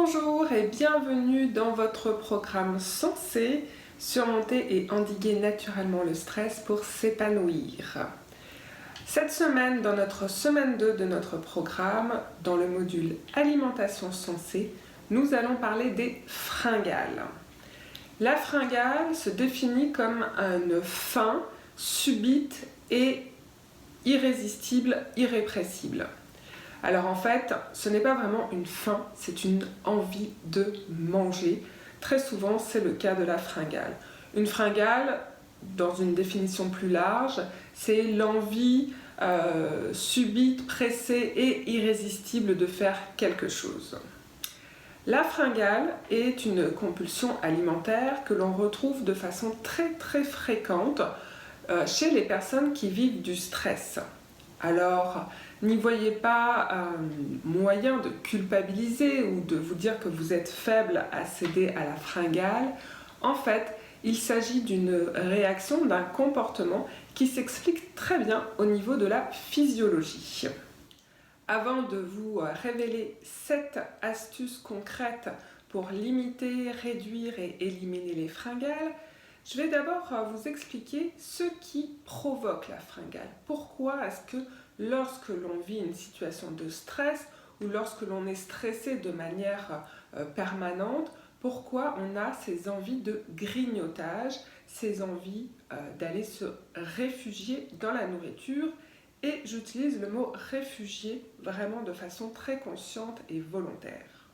Bonjour et bienvenue dans votre programme Sensé, surmonter et endiguer naturellement le stress pour s'épanouir. Cette semaine, dans notre semaine 2 de notre programme, dans le module Alimentation sensée, nous allons parler des fringales. La fringale se définit comme une faim subite et irrésistible, irrépressible. Alors en fait, ce n'est pas vraiment une faim, c'est une envie de manger. Très souvent, c'est le cas de la fringale. Une fringale, dans une définition plus large, c'est l'envie subite, pressée et irrésistible de faire quelque chose. La fringale est une compulsion alimentaire que l'on retrouve de façon très fréquente chez les personnes qui vivent du stress. Alors, n'y voyez pas moyen de culpabiliser ou de vous dire que vous êtes faible à céder à la fringale. En fait, il s'agit d'une réaction, d'un comportement qui s'explique très bien au niveau de la physiologie. Avant de vous révéler 7 astuces concrètes pour limiter, réduire et éliminer les fringales, je vais d'abord vous expliquer ce qui provoque la fringale. Pourquoi est-ce que lorsque l'on vit une situation de stress ou lorsque l'on est stressé de manière permanente, pourquoi on a ces envies de grignotage, ces envies d'aller se réfugier dans la nourriture. Et j'utilise le mot réfugier vraiment de façon très consciente et volontaire.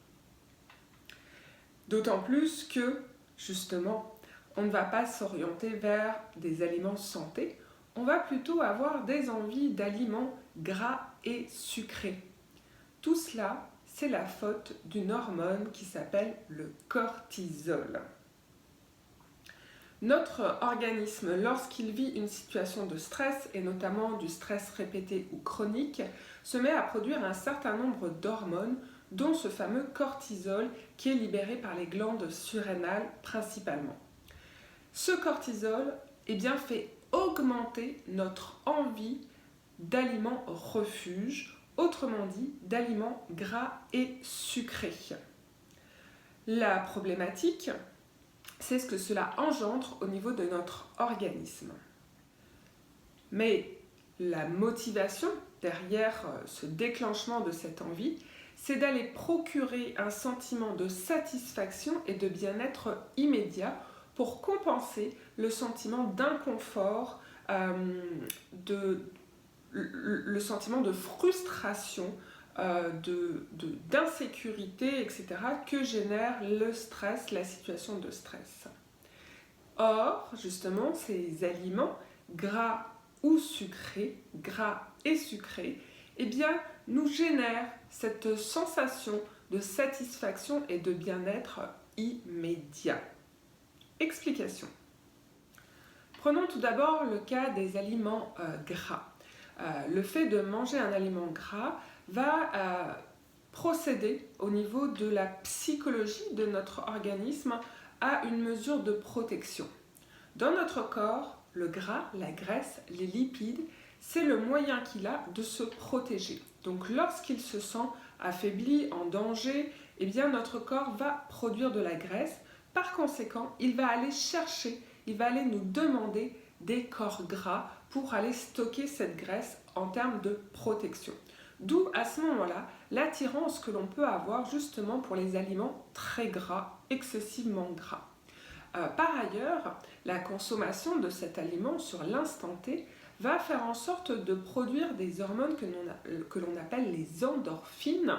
D'autant plus que, justement, on ne va pas s'orienter vers des aliments santé, on va plutôt avoir des envies d'aliments gras et sucrés. Tout cela, c'est la faute d'une hormone qui s'appelle le cortisol. Notre organisme, lorsqu'il vit une situation de stress, et notamment du stress répété ou chronique, se met à produire un certain nombre d'hormones, dont ce fameux cortisol qui est libéré par les glandes surrénales principalement. Ce cortisol fait augmenter notre envie d'aliments refuge, autrement dit d'aliments gras et sucrés. La problématique, c'est ce que cela engendre au niveau de notre organisme. Mais la motivation derrière ce déclenchement de cette envie, c'est d'aller procurer un sentiment de satisfaction et de bien-être immédiat pour compenser le sentiment d'inconfort, le sentiment de frustration, d'insécurité, etc., que génère le stress, la situation de stress. Or, justement, ces aliments gras ou sucrés, gras et sucrés, nous génèrent cette sensation de satisfaction et de bien-être immédiat. Explication. Prenons tout d'abord le cas des aliments gras. Le fait de manger un aliment gras va procéder au niveau de la psychologie de notre organisme à une mesure de protection. Dans notre corps, le gras, la graisse, les lipides, c'est le moyen qu'il a de se protéger. Donc lorsqu'il se sent affaibli, en danger, notre corps va produire de la graisse. Par conséquent, il va aller chercher, il va aller nous demander des corps gras pour aller stocker cette graisse en termes de protection. D'où à ce moment-là l'attirance que l'on peut avoir justement pour les aliments très gras, excessivement gras. Par ailleurs, la consommation de cet aliment sur l'instant T va faire en sorte de produire des hormones que l'on appelle les endorphines.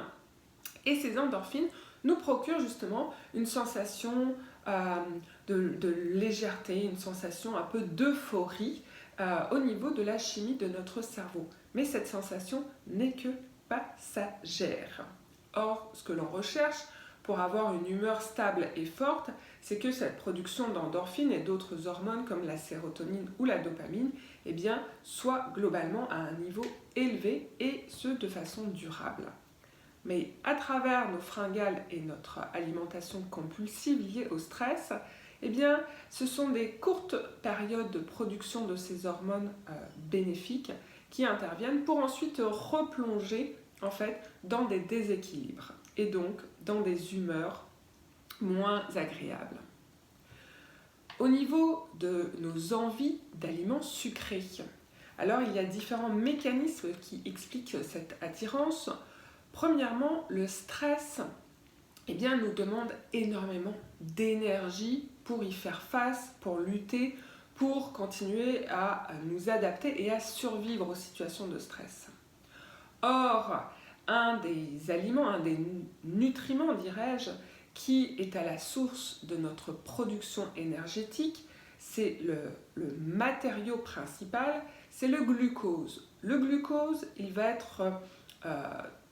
Et ces endorphines nous procurent justement une sensation de légèreté, une sensation un peu d'euphorie au niveau de la chimie de notre cerveau. Mais cette sensation n'est que passagère. Or, ce que l'on recherche pour avoir une humeur stable et forte, c'est que cette production d'endorphines et d'autres hormones comme la sérotonine ou la dopamine soit globalement à un niveau élevé et ce de façon durable. Mais à travers nos fringales et notre alimentation compulsive liée au stress, ce sont des courtes périodes de production de ces hormones bénéfiques qui interviennent pour ensuite replonger en fait dans des déséquilibres et donc dans des humeurs moins agréables. Au niveau de nos envies d'aliments sucrés, alors il y a différents mécanismes qui expliquent cette attirance. Premièrement, le stress nous demande énormément d'énergie pour y faire face, pour lutter, pour continuer à nous adapter et à survivre aux situations de stress. Or, un des aliments, un des nutriments, dirais-je, qui est à la source de notre production énergétique, c'est le matériau principal, c'est le glucose. Le glucose, il va être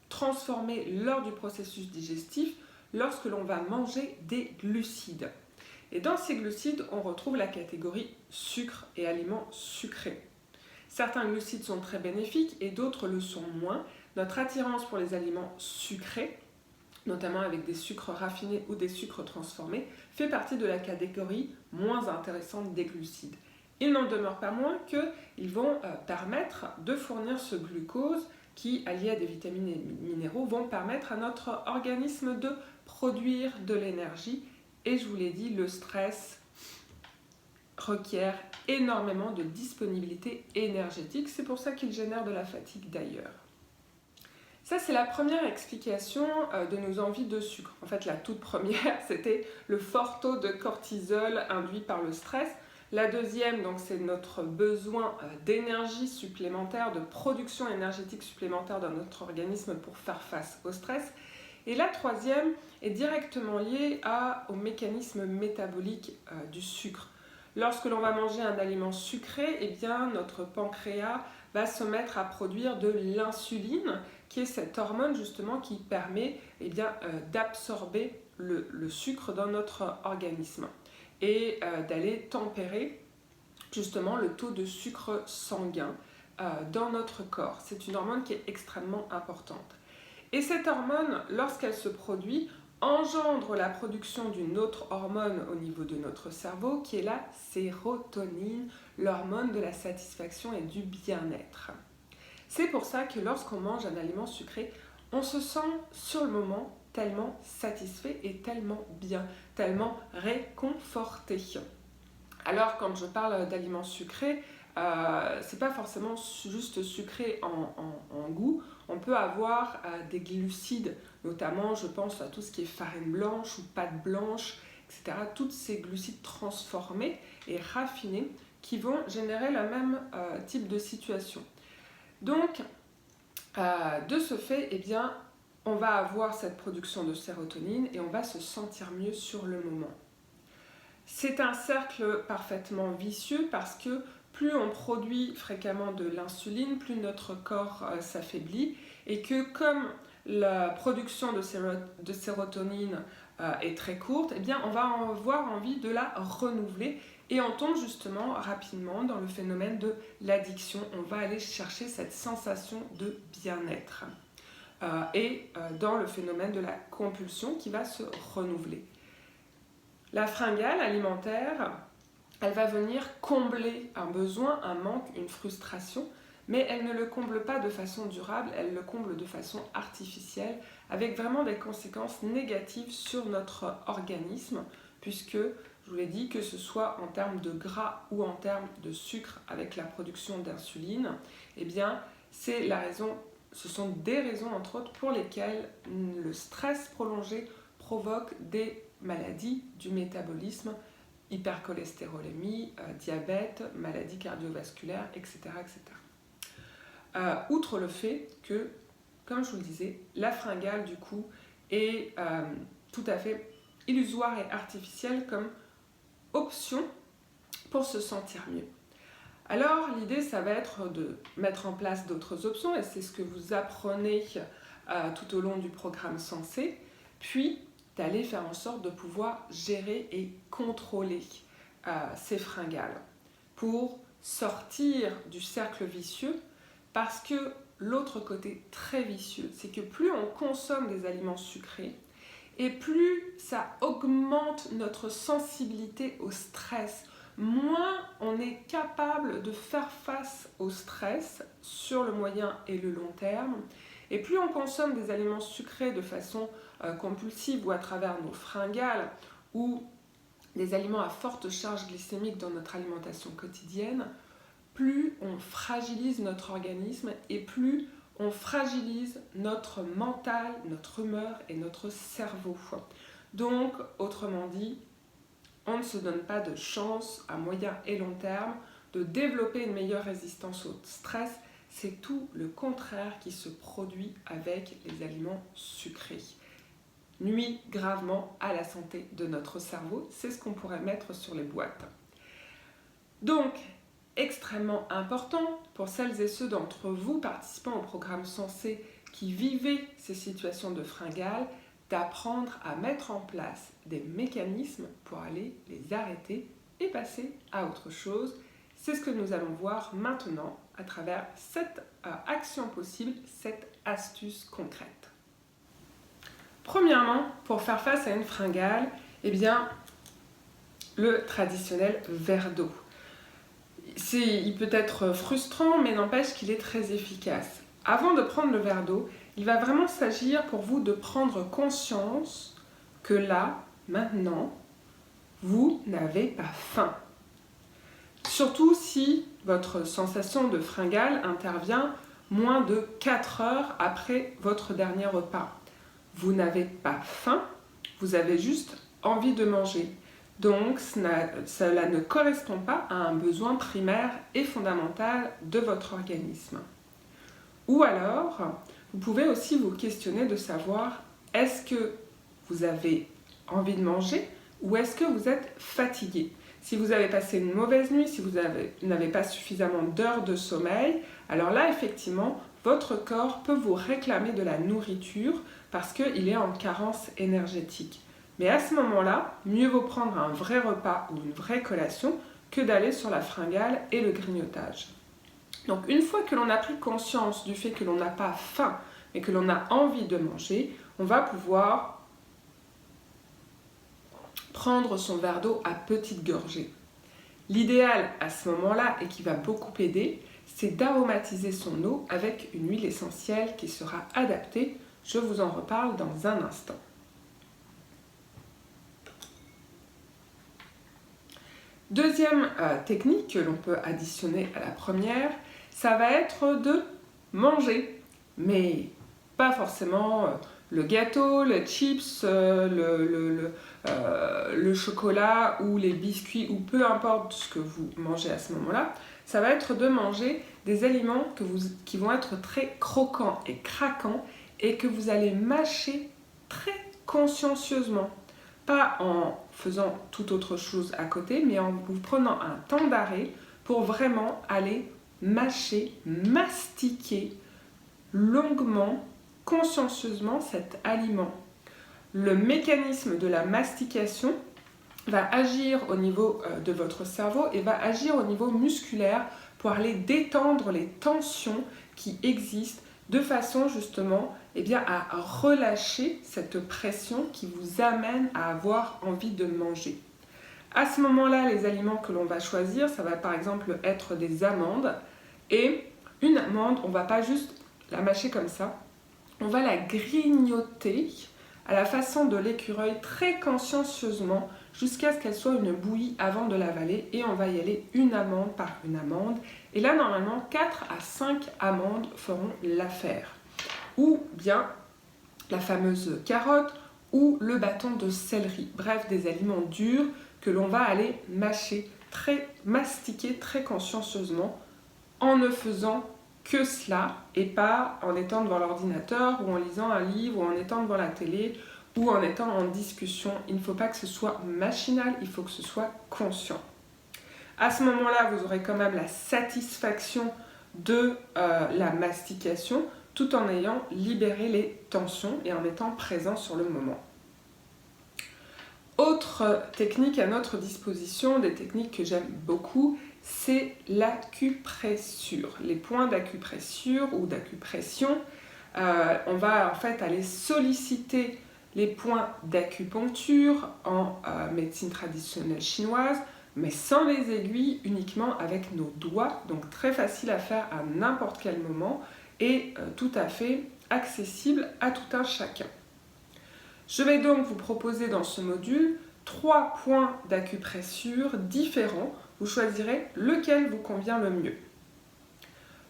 transformé lors du processus digestif lorsque l'on va manger des glucides. Et dans ces glucides, on retrouve la catégorie sucre et aliments sucrés. Certains glucides sont très bénéfiques et d'autres le sont moins. Notre attirance pour les aliments sucrés, notamment avec des sucres raffinés ou des sucres transformés, fait partie de la catégorie moins intéressante des glucides. Il n'en demeure pas moins qu'ils vont permettre de fournir ce glucose qui, allié à des vitamines et minéraux, vont permettre à notre organisme de produire de l'énergie. Et je vous l'ai dit, le stress requiert énormément de disponibilité énergétique. C'est pour ça qu'il génère de la fatigue d'ailleurs. Ça, c'est la première explication de nos envies de sucre. En fait, la toute première, c'était le fort taux de cortisol induit par le stress. La deuxième, donc, c'est notre besoin d'énergie supplémentaire, de production énergétique supplémentaire dans notre organisme pour faire face au stress. Et la troisième est directement liée au mécanisme métabolique du sucre. Lorsque l'on va manger un aliment sucré, notre pancréas va se mettre à produire de l'insuline, qui est cette hormone justement qui permet d'absorber le sucre dans notre organisme et d'aller tempérer justement le taux de sucre sanguin dans notre corps. C'est une hormone qui est extrêmement importante. Et cette hormone, lorsqu'elle se produit, engendre la production d'une autre hormone au niveau de notre cerveau qui est la sérotonine, l'hormone de la satisfaction et du bien-être. C'est pour ça que lorsqu'on mange un aliment sucré, on se sent sur le moment tellement satisfait et tellement bien, tellement réconforté. Alors quand je parle d'aliments sucrés, c'est pas forcément juste sucré en goût. On peut avoir des glucides, notamment je pense à tout ce qui est farine blanche ou pâte blanche, etc. Tous ces glucides transformés et raffinés qui vont générer le même type de situation. Donc, de ce fait, on va avoir cette production de sérotonine et on va se sentir mieux sur le moment. C'est un cercle parfaitement vicieux parce que plus on produit fréquemment de l'insuline, plus notre corps s'affaiblit et que comme la production de sérotonine est très courte, on va avoir envie de la renouveler et on tombe justement rapidement dans le phénomène de l'addiction. On va aller chercher cette sensation de bien-être et dans le phénomène de la compulsion qui va se renouveler. La fringale alimentaire, elle va venir combler un besoin, un manque, une frustration, mais elle ne le comble pas de façon durable, elle le comble de façon artificielle, avec vraiment des conséquences négatives sur notre organisme, puisque, je vous l'ai dit, que ce soit en termes de gras ou en termes de sucre avec la production d'insuline, c'est la raison, ce sont des raisons entre autres pour lesquelles le stress prolongé provoque des maladies du métabolisme, hypercholestérolémie, diabète, maladies cardiovasculaires, etc. Outre le fait que, comme je vous le disais, la fringale du coup est tout à fait illusoire et artificielle comme option pour se sentir mieux. Alors l'idée, ça va être de mettre en place d'autres options et c'est ce que vous apprenez tout au long du programme Sensé, puis d'aller faire en sorte de pouvoir gérer et contrôler ces fringales pour sortir du cercle vicieux, parce que l'autre côté très vicieux, c'est que plus on consomme des aliments sucrés et plus ça augmente notre sensibilité au stress, moins on est capable de faire face au stress sur le moyen et le long terme Et plus on consomme des aliments sucrés de façon compulsive ou à travers nos fringales ou des aliments à forte charge glycémique dans notre alimentation quotidienne, plus on fragilise notre organisme et plus on fragilise notre mental, notre humeur et notre cerveau. Donc, autrement dit, on ne se donne pas de chance à moyen et long terme de développer une meilleure résistance au stress. C'est tout le contraire qui se produit avec les aliments sucrés. Nuit gravement à la santé de notre cerveau, c'est ce qu'on pourrait mettre sur les boîtes. Donc, extrêmement important pour celles et ceux d'entre vous participant au programme Sensé qui vivaient ces situations de fringales, d'apprendre à mettre en place des mécanismes pour aller les arrêter et passer à autre chose. C'est ce que nous allons voir maintenant à travers 7 actions possibles, 7 astuces concrètes. Premièrement, pour faire face à une fringale, eh bien, le traditionnel verre d'eau. Il peut être frustrant, mais n'empêche qu'il est très efficace. Avant de prendre le verre d'eau, il va vraiment s'agir pour vous de prendre conscience que là, maintenant, vous n'avez pas faim. Surtout si votre sensation de fringale intervient moins de 4 heures après votre dernier repas. Vous n'avez pas faim, vous avez juste envie de manger. Donc, cela ne correspond pas à un besoin primaire et fondamental de votre organisme. Ou alors, vous pouvez aussi vous questionner de savoir, est-ce que vous avez envie de manger ou est-ce que vous êtes fatigué ? Si vous avez passé une mauvaise nuit, si vous n'avez pas suffisamment d'heures de sommeil, alors là, effectivement, votre corps peut vous réclamer de la nourriture parce qu'il est en carence énergétique. Mais à ce moment-là, mieux vaut prendre un vrai repas ou une vraie collation que d'aller sur la fringale et le grignotage. Donc une fois que l'on a pris conscience du fait que l'on n'a pas faim, mais que l'on a envie de manger, on va pouvoir prendre son verre d'eau à petites gorgées. L'idéal à ce moment-là, et qui va beaucoup aider, c'est d'aromatiser son eau avec une huile essentielle qui sera adaptée. Je vous en reparle dans un instant. Deuxième technique que l'on peut additionner à la première, ça va être de manger, mais pas forcément le gâteau, les chips, le chocolat ou les biscuits ou peu importe ce que vous mangez à ce moment-là. Ça va être de manger des aliments qui vont être très croquants et craquants et que vous allez mâcher très consciencieusement. Pas en faisant toute autre chose à côté, mais en vous prenant un temps d'arrêt pour vraiment aller mâcher, mastiquer longuement, consciencieusement cet aliment. Le mécanisme de la mastication va agir au niveau de votre cerveau et va agir au niveau musculaire pour aller détendre les tensions qui existent de façon justement à relâcher cette pression qui vous amène à avoir envie de manger. À ce moment-là, les aliments que l'on va choisir, ça va par exemple être des amandes. Et une amande, on ne va pas juste la mâcher comme ça, on va la grignoter à la façon de l'écureuil très consciencieusement jusqu'à ce qu'elle soit une bouillie avant de l'avaler et on va y aller une amande par une amande. Et là, normalement, 4 à 5 amandes feront l'affaire. Ou bien la fameuse carotte ou le bâton de céleri. Bref, des aliments durs que l'on va aller mastiquer très consciencieusement en ne faisant que cela et pas en étant devant l'ordinateur ou en lisant un livre ou en étant devant la télé ou en étant en discussion. Il ne faut pas que ce soit machinal, il faut que ce soit conscient. À ce moment-là, vous aurez quand même la satisfaction de la mastication tout en ayant libéré les tensions et en étant présent sur le moment. Autre technique à notre disposition, des techniques que j'aime beaucoup, c'est l'acupressure. Les points d'acupressure ou d'acupression, on va en fait aller solliciter les points d'acupuncture en médecine traditionnelle chinoise, mais sans les aiguilles, uniquement avec nos doigts, donc très facile à faire à n'importe quel moment. est tout à fait accessible à tout un chacun. Je vais donc vous proposer dans ce module 3 points d'acupressure différents. Vous choisirez lequel vous convient le mieux.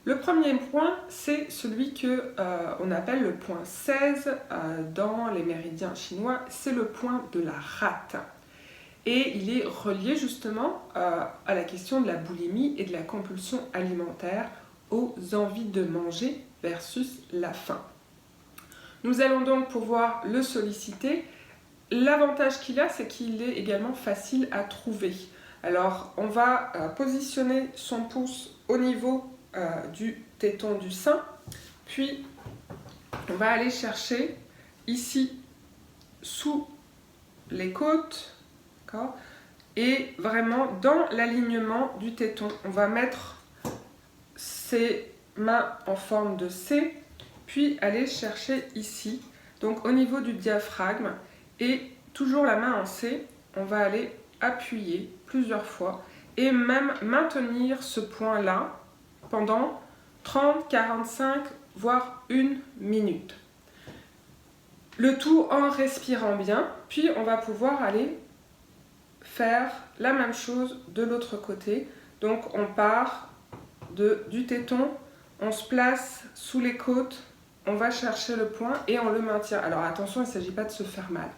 Le premier point, c'est celui qu'on appelle le point 16 dans les méridiens chinois, c'est le point de la rate. Et il est relié justement à la question de la boulimie et de la compulsion alimentaire, aux envies de manger versus la faim. Nous allons donc pouvoir le solliciter. L'avantage qu'il a, c'est qu'il est également facile à trouver. Alors, on va positionner son pouce au niveau du téton du sein, puis on va aller chercher ici sous les côtes, et vraiment dans l'alignement du téton. On va mettre ses mains en forme de C, puis aller chercher ici, donc au niveau du diaphragme, et toujours la main en C, on va aller appuyer plusieurs fois et même maintenir ce point-là pendant 30, 45, voire 1 minute. Le tout en respirant bien, puis on va pouvoir aller faire la même chose de l'autre côté. Donc on part du téton, on se place sous les côtes, on va chercher le point et on le maintient. Alors attention, il ne s'agit pas de se faire mal.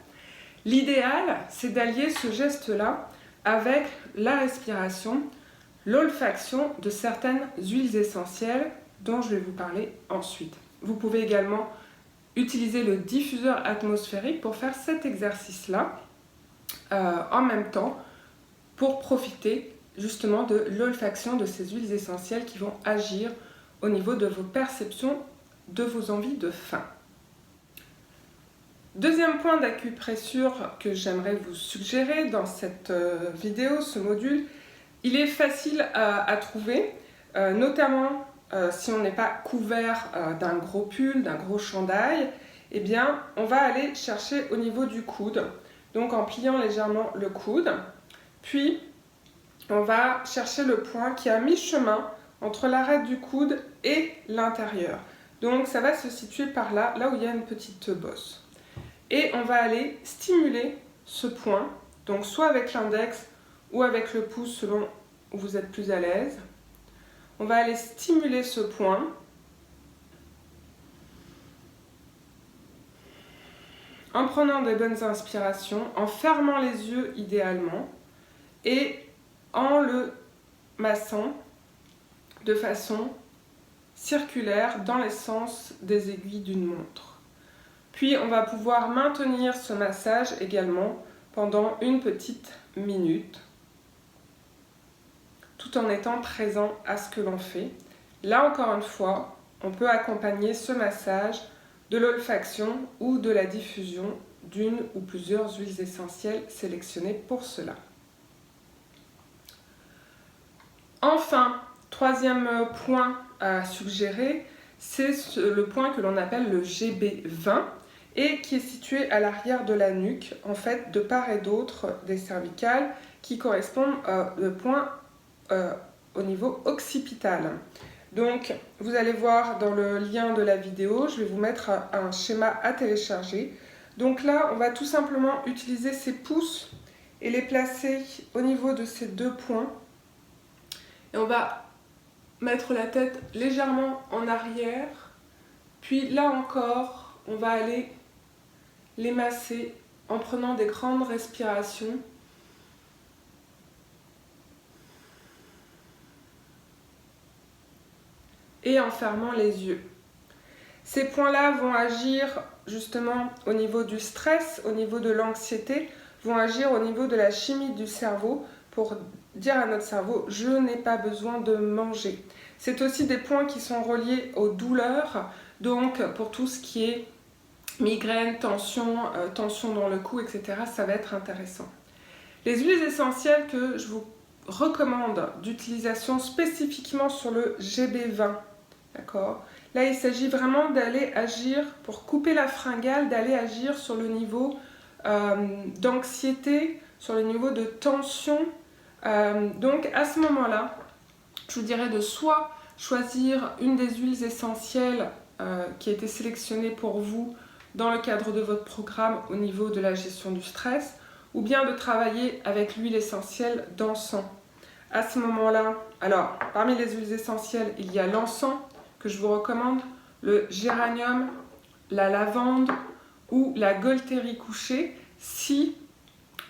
L'idéal, c'est d'allier ce geste-là avec la respiration, l'olfaction de certaines huiles essentielles dont je vais vous parler ensuite. Vous pouvez également utiliser le diffuseur atmosphérique pour faire cet exercice-là en même temps pour profiter justement de l'olfaction de ces huiles essentielles qui vont agir au niveau de vos perceptions, de vos envies de faim. Deuxième point d'acupressure que j'aimerais vous suggérer dans cette vidéo, ce module, il est facile à trouver, notamment si on n'est pas couvert d'un gros pull, d'un gros chandail, eh bien on va aller chercher au niveau du coude, donc en pliant légèrement le coude, puis on va chercher le point qui est à mi-chemin entre l'arête du coude et l'intérieur. Donc ça va se situer par là, là où il y a une petite bosse. Et on va aller stimuler ce point, donc soit avec l'index ou avec le pouce selon où vous êtes plus à l'aise. On va aller stimuler ce point. En prenant des bonnes inspirations, en fermant les yeux idéalement et en le massant de façon circulaire dans les sens des aiguilles d'une montre. Puis on va pouvoir maintenir ce massage également pendant une petite minute, tout en étant présent à ce que l'on fait. Là encore une fois, on peut accompagner ce massage de l'olfaction ou de la diffusion d'une ou plusieurs huiles essentielles sélectionnées pour cela. Enfin, troisième point à suggérer, c'est le point que l'on appelle le GB20 et qui est situé à l'arrière de la nuque, en fait de part et d'autre des cervicales, qui correspondent au point au niveau occipital. Donc vous allez voir dans le lien de la vidéo, je vais vous mettre un schéma à télécharger. Donc là, on va tout simplement utiliser ces pouces et les placer au niveau de ces deux points. Et on va mettre la tête légèrement en arrière. Puis là encore, on va aller les masser en prenant des grandes respirations. Et en fermant les yeux. Ces points-là vont agir justement au niveau du stress, au niveau de l'anxiété, vont agir au niveau de la chimie du cerveau pour dire à notre cerveau « je n'ai pas besoin de manger ». C'est aussi des points qui sont reliés aux douleurs, donc pour tout ce qui est migraine, tension dans le cou, etc., ça va être intéressant. Les huiles essentielles que je vous recommande d'utilisation spécifiquement sur le GB20, d'accord ? Là, il s'agit vraiment d'aller agir, pour couper la fringale, d'aller agir sur le niveau d'anxiété, sur le niveau de tension. Donc, à ce moment-là, je vous dirais de soit choisir une des huiles essentielles qui a été sélectionnée pour vous dans le cadre de votre programme au niveau de la gestion du stress, ou bien de travailler avec l'huile essentielle d'encens. À ce moment-là, alors parmi les huiles essentielles, il y a l'encens que je vous recommande, le géranium, la lavande ou la Gualtérie couchée si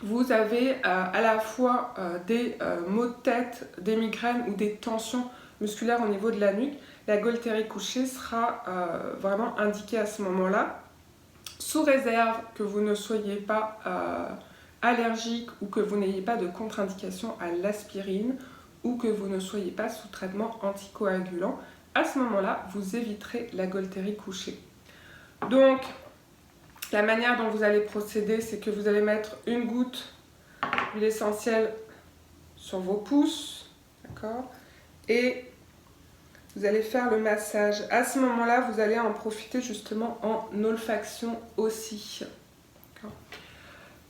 vous avez à la fois des maux de tête, des migraines ou des tensions musculaires au niveau de la nuque. La Gualtérie couchée sera vraiment indiquée à ce moment-là, sous réserve que vous ne soyez pas allergique ou que vous n'ayez pas de contre-indication à l'aspirine ou que vous ne soyez pas sous traitement anticoagulant. À ce moment-là, vous éviterez la Gualtérie couchée. Donc, la manière dont vous allez procéder, c'est que vous allez mettre une goutte d'huile essentielle sur vos pouces, d'accord, et vous allez faire le massage. À ce moment-là, vous allez en profiter justement en olfaction aussi.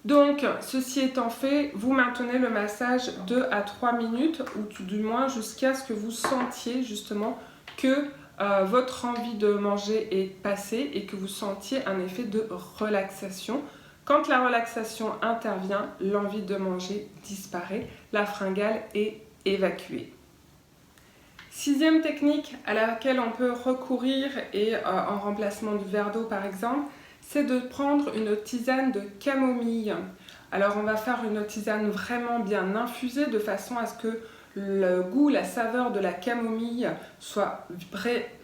Donc, ceci étant fait, vous maintenez le massage 2 à 3 minutes, ou tout du moins jusqu'à ce que vous sentiez justement que votre envie de manger est passée et que vous sentiez un effet de relaxation. Quand la relaxation intervient, l'envie de manger disparaît, la fringale est évacuée. Sixième technique à laquelle on peut recourir et en remplacement du verre d'eau par exemple, c'est de prendre une tisane de camomille. Alors on va faire une tisane vraiment bien infusée de façon à ce que le goût, la saveur de la camomille soit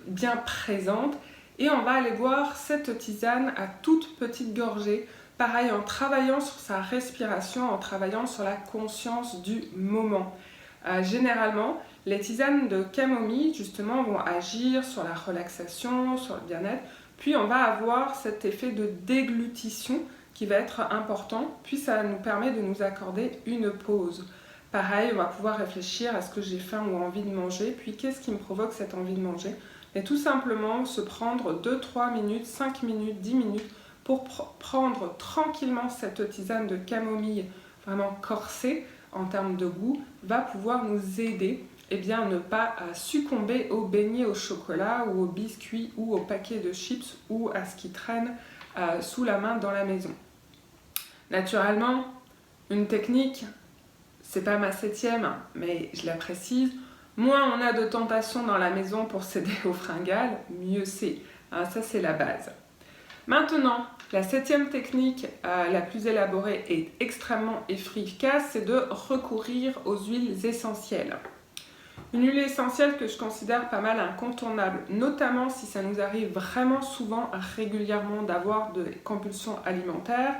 bien présente. Et on va aller boire cette tisane à toute petite gorgée. Pareil, en travaillant sur sa respiration, en travaillant sur la conscience du moment. Généralement, les tisanes de camomille, justement, vont agir sur la relaxation, sur le bien-être. Puis, on va avoir cet effet de déglutition qui va être important. Puis, ça nous permet de nous accorder une pause. Pareil, on va pouvoir réfléchir à ce que j'ai faim ou envie de manger. Puis, qu'est-ce qui me provoque cette envie de manger? Et tout simplement, se prendre 2-3 minutes, 5 minutes, 10 minutes pour prendre tranquillement cette tisane de camomille vraiment corsée en termes de goût, va pouvoir nous aider à ne pas succomber aux beignets au chocolat ou aux biscuits ou aux paquets de chips ou à ce qui traîne sous la main dans la maison. Naturellement, une technique, c'est pas ma 7e, mais je la précise, moins on a de tentations dans la maison pour céder aux fringales, mieux c'est. Ça, c'est la base. Maintenant, la 7e technique, la plus élaborée et extrêmement efficace, c'est de recourir aux huiles essentielles. Une huile essentielle que je considère pas mal incontournable, notamment si ça nous arrive vraiment souvent, régulièrement d'avoir des compulsions alimentaires,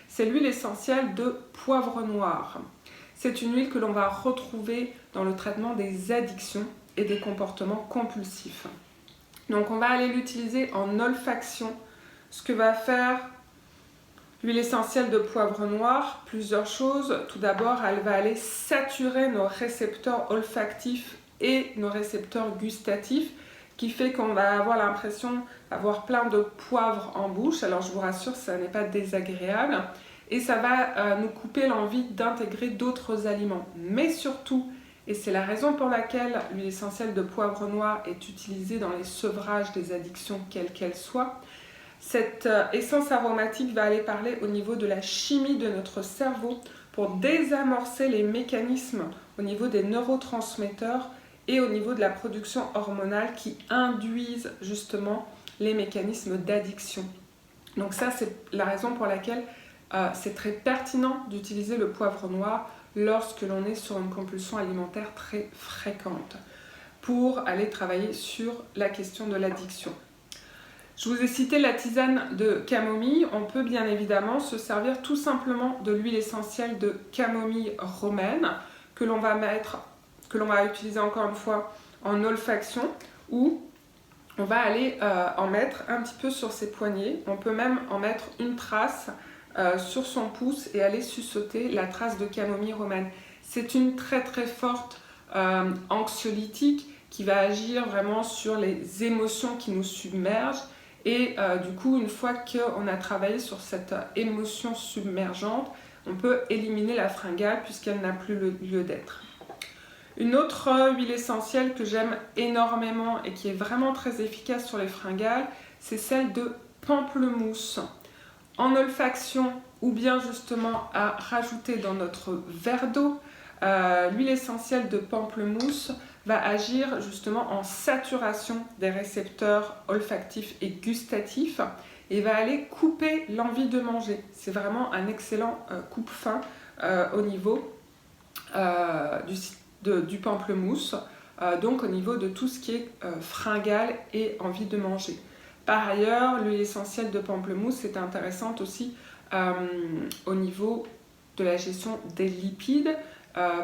c'est l'huile essentielle de poivre noir. C'est une huile que l'on va retrouver dans le traitement des addictions et des comportements compulsifs. Donc on va aller l'utiliser en olfaction. Ce que va faire l'huile essentielle de poivre noir, plusieurs choses. Tout d'abord, elle va aller saturer nos récepteurs olfactifs et nos récepteurs gustatifs, qui fait qu'on va avoir l'impression d'avoir plein de poivre en bouche. Alors je vous rassure, ça n'est pas désagréable. Et ça va nous couper l'envie d'intégrer d'autres aliments. Mais surtout, et c'est la raison pour laquelle l'huile essentielle de poivre noir est utilisée dans les sevrages des addictions, quelles qu'elles soient, cette essence aromatique va aller parler au niveau de la chimie de notre cerveau pour désamorcer les mécanismes au niveau des neurotransmetteurs et au niveau de la production hormonale qui induisent justement les mécanismes d'addiction. Donc ça, c'est la raison pour laquelle c'est très pertinent d'utiliser le poivre noir lorsque l'on est sur une compulsion alimentaire très fréquente pour aller travailler sur la question de l'addiction. Je vous ai cité la tisane de camomille. On peut bien évidemment se servir tout simplement de l'huile essentielle de camomille romaine que l'on va utiliser encore une fois en olfaction, ou on va aller en mettre un petit peu sur ses poignets. On peut même en mettre une trace sur son pouce et aller suçoter la trace de camomille romaine. C'est une très très forte anxiolytique qui va agir vraiment sur les émotions qui nous submergent. Et du coup, une fois qu'on a travaillé sur cette émotion submergente, on peut éliminer la fringale puisqu'elle n'a plus le lieu d'être. Une autre huile essentielle que j'aime énormément et qui est vraiment très efficace sur les fringales, c'est celle de pamplemousse. En olfaction ou bien justement à rajouter dans notre verre d'eau, l'huile essentielle de pamplemousse va agir justement en saturation des récepteurs olfactifs et gustatifs et va aller couper l'envie de manger. C'est vraiment un excellent coupe-faim au niveau du pamplemousse, donc au niveau de tout ce qui est fringale et envie de manger. Par ailleurs, l'huile essentielle de pamplemousse est intéressante aussi au niveau de la gestion des lipides,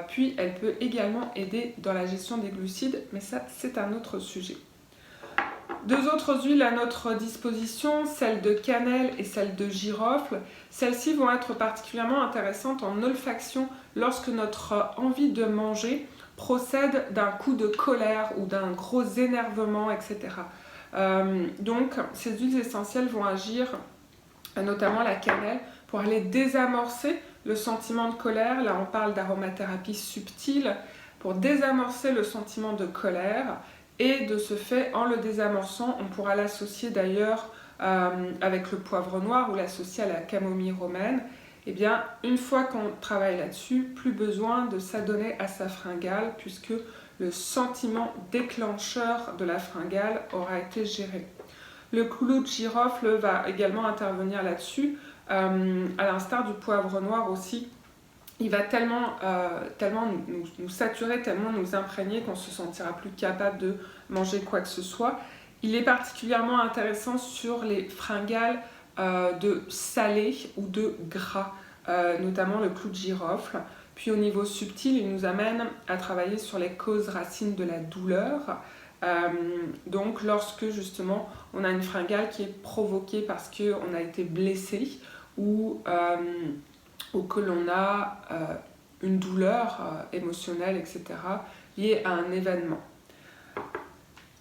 puis elle peut également aider dans la gestion des glucides, mais ça c'est un autre sujet. Deux autres huiles à notre disposition, celle de cannelle et celle de girofle. Celles-ci vont être particulièrement intéressantes en olfaction lorsque notre envie de manger procède d'un coup de colère ou d'un gros énervement, etc. Donc ces huiles essentielles vont agir, notamment la cannelle, pour aller désamorcer le sentiment de colère. Là on parle d'aromathérapie subtile, pour désamorcer le sentiment de colère. Et de ce fait, en le désamorçant, on pourra l'associer d'ailleurs avec le poivre noir ou l'associer à la camomille romaine. Et bien, une fois qu'on travaille là-dessus, plus besoin de s'adonner à sa fringale puisque le sentiment déclencheur de la fringale aura été géré. Le clou de girofle va également intervenir là-dessus, à l'instar du poivre noir aussi. Il va tellement nous saturer, tellement nous imprégner qu'on ne se sentira plus capable de manger quoi que ce soit. Il est particulièrement intéressant sur les fringales de salé ou de gras, notamment le clou de girofle. Puis au niveau subtil, il nous amène à travailler sur les causes racines de la douleur. Donc lorsque justement on a une fringale qui est provoquée parce qu'on a été blessé ou que l'on a une douleur émotionnelle, etc., liée à un événement.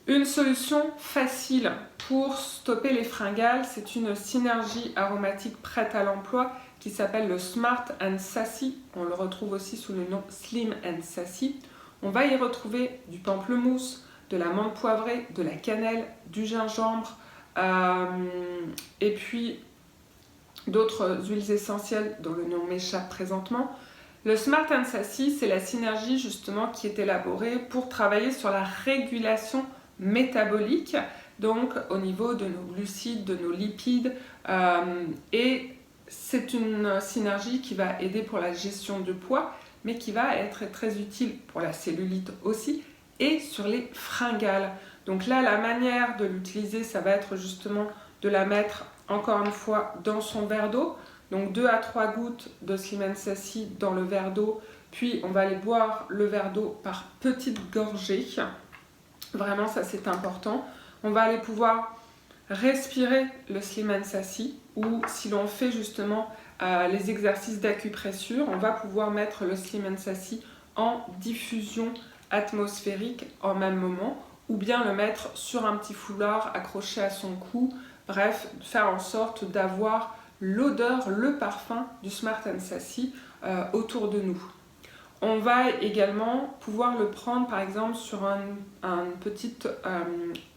Une solution facile pour stopper les fringales, c'est une synergie aromatique prête à l'emploi qui s'appelle le Smart and Sassy. On le retrouve aussi sous le nom Slim and Sassy. On va y retrouver du pamplemousse, de la menthe poivrée, de la cannelle, du gingembre, et puis d'autres huiles essentielles dont le nom m'échappe présentement. Le Smart and Sassy, c'est la synergie justement qui est élaborée pour travailler sur la régulation métabolique, donc au niveau de nos glucides, de nos lipides, et c'est une synergie qui va aider pour la gestion du poids, mais qui va être très utile pour la cellulite aussi, et sur les fringales. Donc là, la manière de l'utiliser, ça va être justement de la mettre encore une fois dans son verre d'eau, donc 2 à 3 gouttes de Slim and Sassy dans le verre d'eau, puis on va aller boire le verre d'eau par petites gorgées, vraiment ça c'est important. On va aller pouvoir respirer le Slim and Sassy, ou si l'on fait justement les exercices d'acupressure, on va pouvoir mettre le Slim and Sassy en diffusion atmosphérique en même moment, ou bien le mettre sur un petit foulard accroché à son cou. Bref, faire en sorte d'avoir l'odeur, le parfum du Smart and Sassy autour de nous. On va également pouvoir le prendre par exemple sur une petite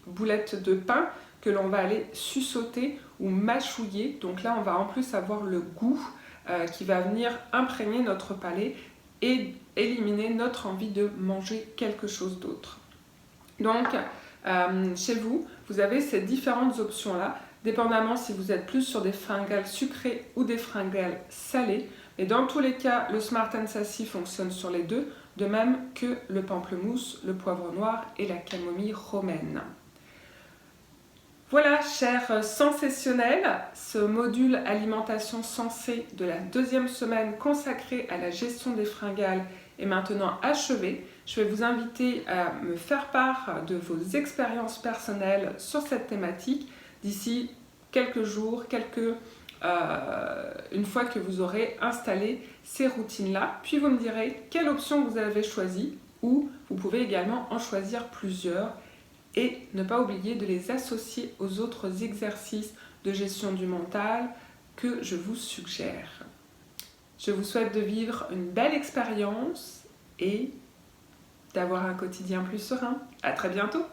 boulette de pain que l'on va aller sussauter ou mâchouiller. Donc là, on va en plus avoir le goût qui va venir imprégner notre palais et éliminer notre envie de manger quelque chose d'autre. Donc, chez vous, vous avez ces différentes options-là, dépendamment si vous êtes plus sur des fringales sucrées ou des fringales salées. Et dans tous les cas, le Smart and Sassy fonctionne sur les deux, de même que le pamplemousse, le poivre noir et la camomille romaine. Voilà, chers sensationnels, ce module alimentation sensée de la 2e semaine consacré à la gestion des fringales est maintenant achevé. Je vais vous inviter à me faire part de vos expériences personnelles sur cette thématique d'ici quelques jours, une fois que vous aurez installé ces routines-là. Puis vous me direz quelle option vous avez choisie, ou vous pouvez également en choisir plusieurs et ne pas oublier de les associer aux autres exercices de gestion du mental que je vous suggère. Je vous souhaite de vivre une belle expérience et d'avoir un quotidien plus serein. À très bientôt!